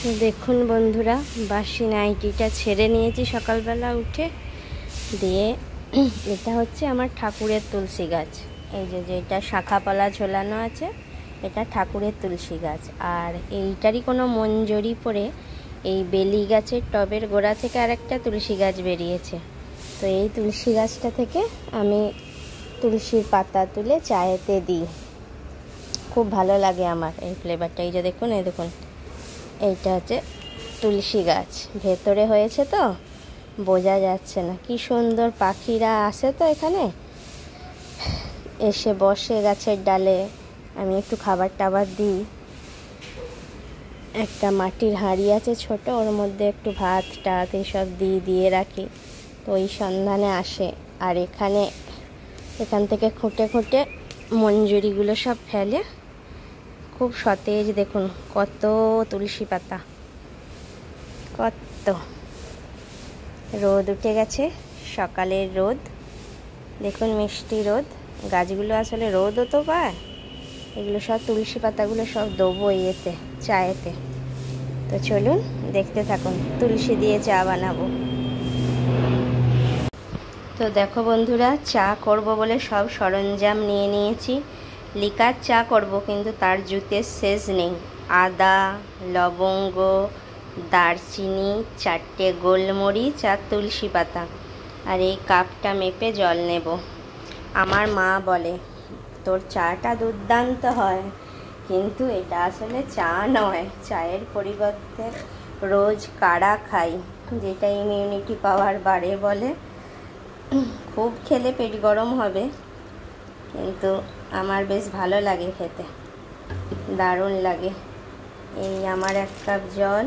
তো দেখুন বন্ধুরা, বাসি নাইটিটা ছেড়ে নিয়েছি সকালবেলা উঠে। দিয়ে এটা হচ্ছে আমার ঠাকুরের তুলসী গাছ। এই যে যেটা শাখাপালা ঝোলানো আছে, এটা ঠাকুরের তুলসী গাছ। আর এইটারই কোনো মঞ্জরি পড়ে এই বেলি গাছের টবের গোড়া থেকে আরেকটা তুলসী গাছ বেরিয়েছে। তো এই তুলসী গাছটা থেকে আমি তুলসীর পাতা তুলে চায়েতে দিই। খুব ভালো লাগে আমার এই ফ্লেভারটা। এই যে দেখুন, এই দেখুন, এইটা হচ্ছে তুলসী গাছ। ভেতরে হয়েছে তো বোঝা যাচ্ছে না। কি সুন্দর পাখিরা আসে তো এখানে, এসে বসে গাছের ডালে। আমি একটু খাবার টাবার দিই। একটা মাটির হাঁড়ি আছে ছোট, ওর মধ্যে একটু ভাত টাত এসব দিয়ে রাখি। তো ওই সন্ধানে আসে। আর এখান থেকে খুঁটে খুঁটে মঞ্জুরিগুলো সব ফেলে। খুব সতেজ। দেখুন কত তুলসী পাতা, কত রোদ উঠে গেছে, সকালের রোদ। দেখুন মিষ্টি রোদ। গাছগুলো আসলে রোদও তো পায়। এগুলো সব তুলসী পাতাগুলো সব দেবো ইয়েতে, চায়েতে। তো চলুন দেখতে থাকুন, তুলসী দিয়ে চা বানাবো। তো দেখো বন্ধুরা, চা করব বলে সব সরঞ্জাম নিয়ে নিয়েছি। লিকার চা করব, কিন্তু তার জুতের শেষ নেই। আদা, লবঙ্গ, দারচিনি, 4টে গোলমরিচ আর তুলসী পাতা। আর এই কাপটা মেপে জল নেব। আমার মা বলে তোর চাটা দুর্দান্ত হয়, কিন্তু এটা আসলে চা নয়। চায়ের পরিবর্তে রোজ কাড়া খাই, যেটা ইমিউনিটি পাওয়ার বাড়ে বলে। খুব খেলে পেট গরম হবে, কিন্তু আমার বেশ ভালো লাগে খেতে, দারুণ লাগে। এই আমার 1 কাপ জল।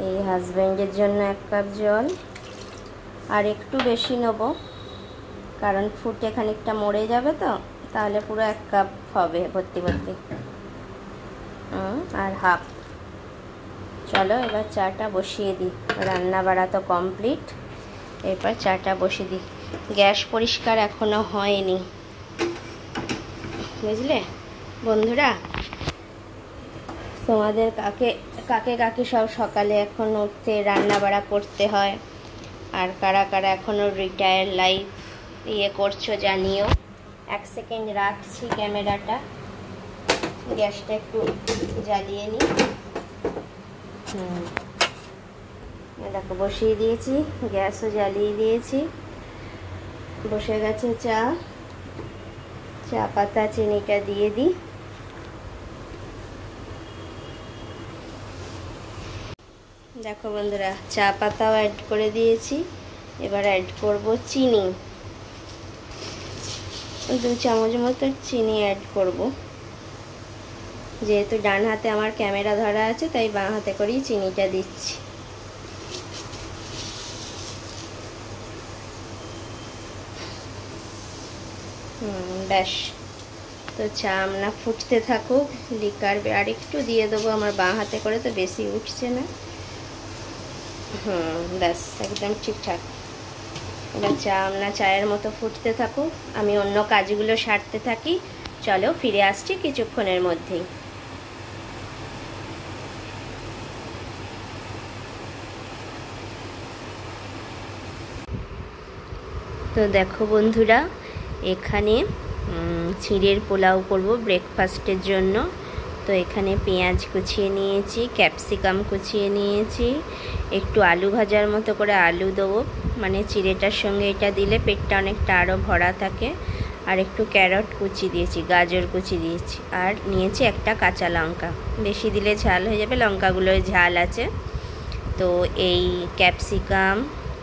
এই হাজব্যান্ডের জন্য 1 কাপ জল। আর একটু বেশি নেব, কারণ ফুটে খানিকটা মরে যাবে তো, তাহলে পুরো 1 কাপ হবে ভর্তি ভর্তি। আর হাফ। চলো এবার চাটা বসিয়ে দিই। রান্না বাড়া তো কমপ্লিট, এরপর চাটা বসিয়ে দিই। গ্যাস পরিষ্কার এখনো হয়নি, বুঝলে বন্ধুরা। তোমাদের কাকে সব সকালে এখন উঠতে রান্না বাড়া করতে হয়, আর কারা কারা এখনও রিটায়ার লাইফ করছো জানিও। 1 সেকেন্ড রাখছি ক্যামেরাটা, গ্যাসটা একটু জ্বালিয়ে নিই। দেখো বসিয়ে দিয়েছি, গ্যাসও জ্বালিয়ে দিয়েছি। বসে গেছে চা পাতা, চিনিটা দিয়ে দিই। দেখো বন্ধুরা, চা পাতাও অ্যাড করে দিয়েছি। এবার অ্যাড করব চিনি। 2 চামচ মতো চিনি অ্যাড করব। যেহেতু ডান হাতে আমার ক্যামেরা ধরা আছে, তাই বাঁ হাতে করেই চিনিটা দিচ্ছি। ব্যাস। তো চা আমরা ফুটতে থাকুক। লিকার আর একটু দিয়ে দেবো আমার বাঁ হাতে করে, তো বেশি উঠছে না। ব্যাস একদম ঠিকঠাক। এবার চা আমরা চায়ের মতো ফুটতে থাকুক, আমি অন্য কাজগুলো সারতে থাকি। চলো ফিরে আসছি কিছুক্ষণের মধ্যেই। তো দেখো বন্ধুরা, এখানে চিড়ের পোলাও করব ব্রেকফাস্টের জন্য। তো এখানে পেঁয়াজ কুচিয়ে নিয়েছি, ক্যাপসিকাম কুচিয়ে নিয়েছি, একটু আলু ভাজার মতো করে আলু দেবো, মানে চিড়েটার সঙ্গে এটা দিলে পেটটা অনেকটা আরও ভরা থাকে। আর একটু ক্যারট কুচি দিয়েছি, গাজর কুচি দিয়েছি, আর নিয়েছি একটা কাঁচা লঙ্কা। বেশি দিলে ঝাল হয়ে যাবে, লঙ্কাগুলোর ঝাল আছে। তো এই ক্যাপসিকাম,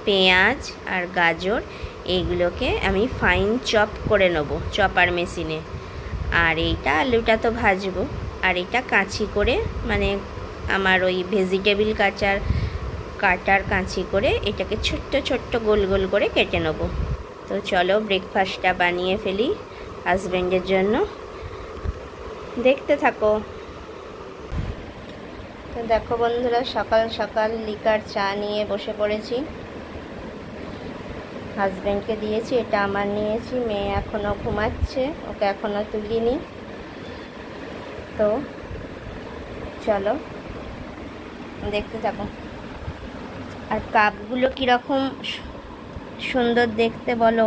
পেঁয়াজ আর গাজর এইগুলোকে আমি ফাইন চপ করে নেব চপার মেশিনে। আর এইটা আলুটা তো ভাজবো। আর এটা কাঁচি করে, মানে আমার ওই ভেজিটেবিল কাটার কাঁচি করে এটাকে ছোট্ট ছোট্ট গোল গোল করে কেটে নেব। তো চলো ব্রেকফাস্টটা বানিয়ে ফেলি হাজব্যান্ডের জন্য, দেখতে থাকো। তো দেখো বন্ধুরা, সকাল সকাল লিকার চা নিয়ে বসে পড়েছি। হাজব্যান্ডকে দিয়েছি, এটা আমার নিয়েছি। মেয়ে এখনও ঘুমাচ্ছে, ওকে এখনও তুলিনি। তো চলো দেখতে থাকো। আর কাপগুলো কীরকম সুন্দর দেখতে বলো।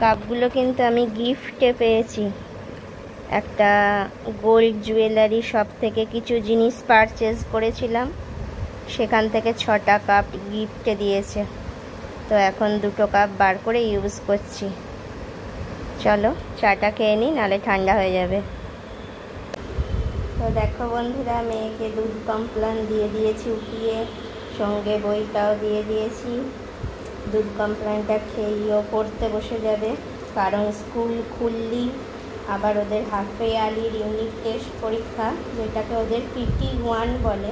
কাপগুলো কিন্তু আমি গিফটে পেয়েছি। একটা গোল্ড জুয়েলারি শপ থেকে কিছু জিনিস পারচেজ করেছিলাম, সেখান থেকে 6টা কাপ গিফটে দিয়েছে। তো এখন 2টো কাপ বার করে ইউজ করছি। চলো চাটা খেয়ে নিই, নাহলে ঠান্ডা হয়ে যাবে। তো দেখো বন্ধুরা, মেয়েকে দুধ কমপ্লান দিয়ে দিয়েছি উঠিয়ে, সঙ্গে বইটাও দিয়ে দিয়েছি। দুধ কমপ্লানটা খেয়েও পড়তে বসে যাবে, কারণ স্কুল খুললেই আবার ওদের হাফ ইয়ারলির ইউনিট টেস্ট পরীক্ষা, যেটাকে ওদের PT1 বলে।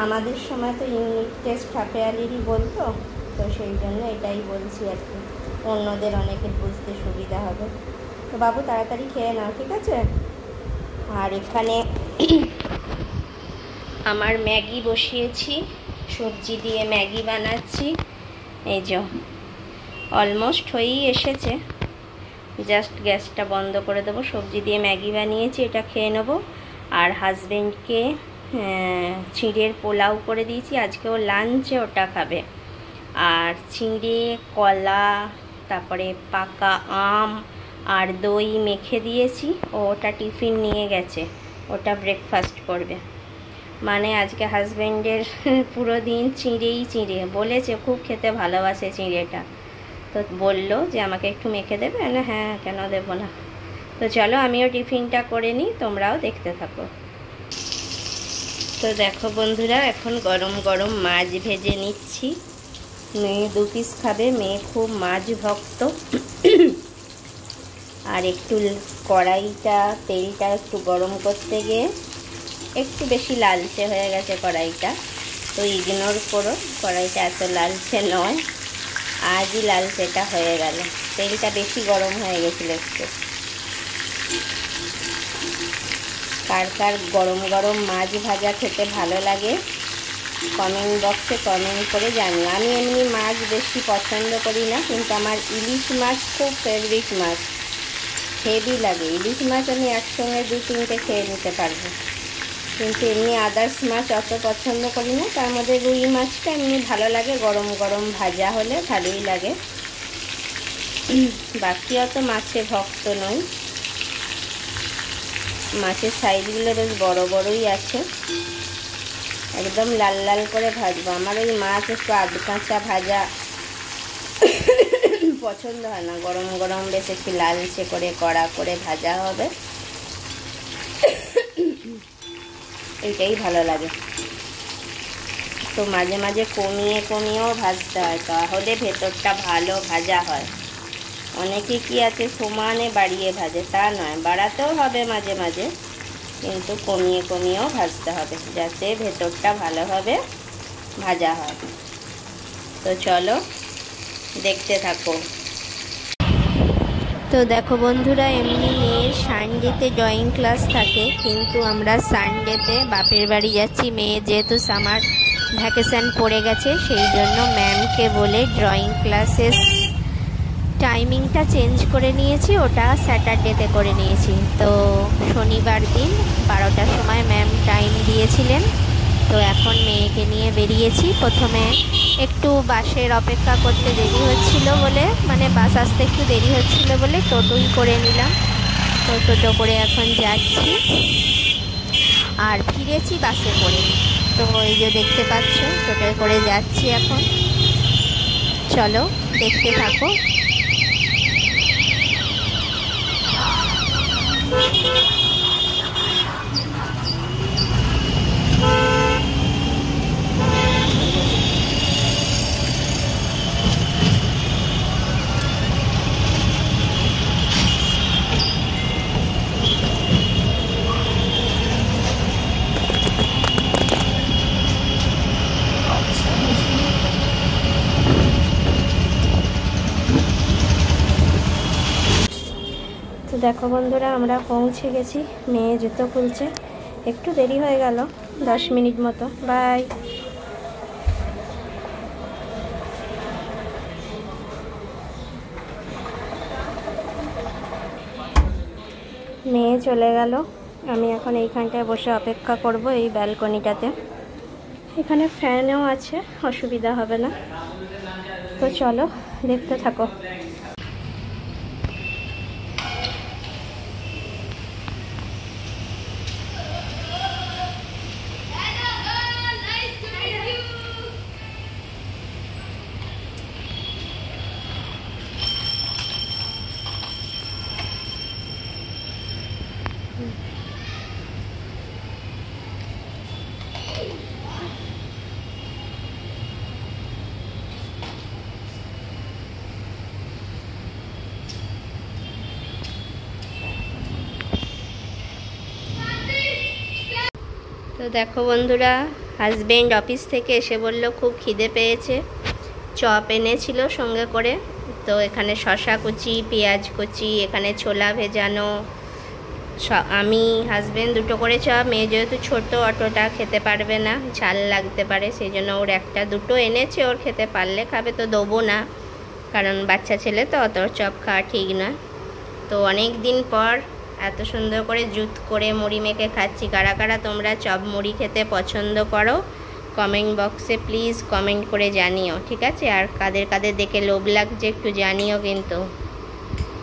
আমাদের সময় তো ইউনিট টেস্ট হাফ ইয়ারলিরই বলতো, তো সেই জন্য এটাই বলছি আর কি, অন্যদের অনেকের বুঝতে সুবিধা হবে। তো বাবু তাড়াতাড়ি খেয়ে নাও, ঠিক আছে? আর এখানে আমার ম্যাগি বসিয়েছি, সবজি দিয়ে ম্যাগি বানাচ্ছি। এই যে অলমোস্ট হয়েই এসেছে, জাস্ট গ্যাসটা বন্ধ করে দেবো। সবজি দিয়ে ম্যাগি বানিয়েছি, এটা খেয়ে নেবো। আর হাজব্যান্ডকে চিঁড়ের পোলাও করে দিয়েছি, আজকে ও লাঞ্চে ওটা খাবে। আর চিঁড়ে, কলা, তারপরে পাকা আম আর দই মেখে দিয়েছি, ওটা টিফিন নিয়ে গেছে, ওটা ব্রেকফাস্ট করবে। মানে আজকে হাজব্যান্ডের পুরো দিন চিঁড়ে বলেছে, খুব খেতে ভালোবাসে চিঁড়েটা। তো বললো যে আমাকে একটু মেখে দেবে, না হ্যাঁ কেন দেবো না। তো চলো আমিও টিফিনটা করে নিই, তোমরাও দেখতে থাকো। তো দেখো বন্ধুরা, এখন গরম গরম মাছ ভেজে নিচ্ছি। মেয়ে 2 পিস খাবে, মেয়ে খুব মাছ ভক্ত। আর একটু কড়াইটা, তেলটা একটু গরম করতে গিয়ে একটু বেশি লালচে হয়ে গেছে কড়াইটা, তো ইগনোর করো, কড়াইটা এত লালচে নয়, আজই লালচেটা হয়ে গেল। তেলটা বেশি গরম হয়ে গেছিলো একটু। কার কার গরম গরম মাছ ভাজা খেতে ভালো লাগে কমেন্ট বক্সে কমেন্ট করে জানিও। আমি এমনি মাছ বেশি পছন্দ করি না, কিন্তু আমার ইলিশ মাছ খুব ফেভারিট মাছ, হেভি লাগে। ইলিশ মাছ আমি একসঙ্গে 2-3টে খেয়ে নিতে পারবো, কিন্তু এমনি আদার্স মাছ অত পছন্দ করি না। তার মধ্যে রুই মাছটা এমনি ভালো লাগে, গরম গরম ভাজা হলে ভালোই লাগে। বাকি অত মাছে ভক্ত নই। মাছের সাইজগুলো বেশ বড় বড়ই আছে, একদম লাল লাল করে ভাজবো। আমার ওই মাছ একটু আধ কাঁচা ভাজা পছন্দ হয় না, গরম গরম বেশ একটু লালচে করে কড়া করে ভাজা হবে, এইটাই ভালো লাগে। তো মাঝে মাঝে কমিয়েও ভাজতে হয়, তাহলে ভেতরটা ভালো ভাজা হয়। অনেকে কি আছে সমানে বাড়িয়ে ভাজে, তা নয়, বাড়াতেও হবে মাঝে মাঝে, কিন্তু কমিয়েও ভাজতে হবে, যাতে ভেতরটা ভালোভাবে ভাজা হয়। তো চলো দেখতে থাকো। তো দেখো বন্ধুরা, এমনি মেয়ের সানডেতে ড্রয়িং ক্লাস থাকে, কিন্তু আমরা সানডেতে বাপের বাড়ি যাচ্ছি। মেয়ে যেহেতু সামার ভ্যাকেশান পড়ে গেছে, সেই জন্য ম্যামকে বলে ড্রয়িং ক্লাসের টাইমিংটা চেঞ্জ করে নিয়েছি, ওটা স্যাটারডেতে করে নিয়েছি। তো শনিবার দিন 12টার সময় ম্যাম টাইম দিয়েছিলেন। তো এখন মেয়েকে নিয়ে বেরিয়েছি। প্রথমে একটু বাসের অপেক্ষা করতে দেরি হচ্ছিল বলে, মানে বাস আসতে একটু দেরি হচ্ছিল বলে টোটোই করে নিলাম। তো টোটো করে এখন যাচ্ছি, আর ফিরেছি বাসে করে। তো এই যে দেখতে পাচ্ছ, টোটোয় করে যাচ্ছি এখন। চলো দেখতে থাকো। তো দেখো বন্ধুরা, আমরা পৌঁছে গেছি। মেয়ে জুতো খুলছে, একটু দেরি হয়ে গেল, 10 মিনিট মতো। বাই। মেয়ে চলে গেল, আমি এখন এইখানটায় বসে অপেক্ষা করব এই ব্যালকনিটাতে। এখানে ফ্যানও আছে, অসুবিধা হবে না। তো চলো দেখতে থাকো। তো দেখো বন্ধুরা, হাজবেন্ড অফিস থেকে এসে বলল খুব খিদে পেয়েছে, চপ এনেছিল সঙ্গে করে। তো এখানে শসা কুচি, পেঁয়াজ কুচি, এখানে ছোলা ভেজানো, আমি হাজবেন্ড দুটো করে চপ, মেয়ে যেহেতু ছোটো অতটা খেতে পারবে না, ঝাল লাগতে পারে, সেই জন্য ওর একটা দুটো এনেছে, ওর খেতে পারলে খাবে, তো দেবো না, কারণ বাচ্চা ছেলে তো অত চপ খাওয়া ঠিক না। তো অনেক দিন পর এত সুন্দর করে জুত করে মুড়ি মেখে খাচ্ছি। কারা কারা তোমরা চপ মুড়ি খেতে পছন্দ করো কমেন্ট বক্সে প্লিজ কমেন্ট করে জানিও, ঠিক আছে? আর কাদের কাদের দেখে লোভ লাগছে একটু জানিও কিন্তু।